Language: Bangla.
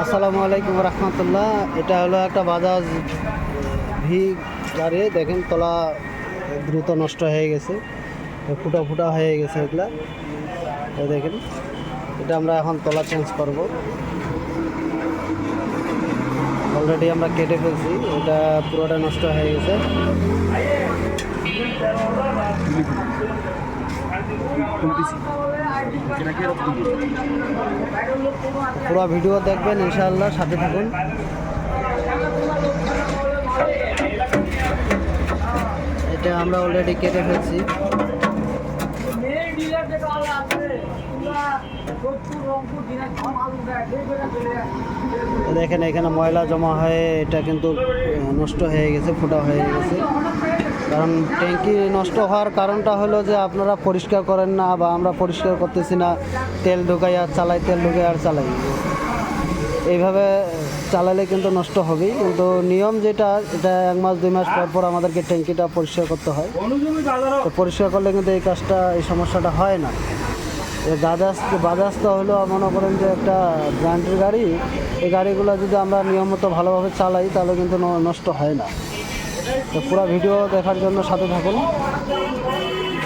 আসসালামু আলাইকুম রহমতুল্লাহ। এটা হলো একটা বাজাজ ভি গাড়ি। দেখেন তলা দ্রুত নষ্ট হয়ে গেছে, ফুটা ফুটা হয়ে গেছে এগুলা। দেখেন এটা আমরা এখন তলা চেঞ্জ করব। অলরেডি আমরা কেটে ফেলছি, এটা পুরোটা নষ্ট হয়ে গেছে। পুরো ভিডিও দেখবেন ইনশাআল্লাহ, সাথে থাকুন। এটা আমরা অলরেডি কেটে ফেলছি। দেখেন এখানে ময়লা জমা হয়ে এটা কিন্তু নষ্ট হয়ে গেছে, ফুটা হয়ে গেছে। কারণ ট্যাঙ্কি নষ্ট হওয়ার কারণটা হলো যে আপনারা পরিষ্কার করেন না, বা আমরা পরিষ্কার করতেছি না, তেল ঢুকাই আর চালাই, তেল ঢুকাই আর চালাই। এইভাবে চালালে কিন্তু নষ্ট হবেই। কিন্তু নিয়ম যেটা, এটা 1 মাস 2 মাস পর পর আমাদেরকে ট্যাঙ্কিটা পরিষ্কার করতে হয়। তো পরিষ্কার করলে কিন্তু এই কাজটা, এই সমস্যাটা হয় না। বাজাজ তো হলো মনে করেন যে একটা ব্র্যান্ডের গাড়ি। এই গাড়িগুলো যদি আমরা নিয়মিত ভালোভাবে চালাই তাহলে কিন্তু নষ্ট হয় না। তো পুরো ভিডিও দেখার জন্য সাথে থাকুন।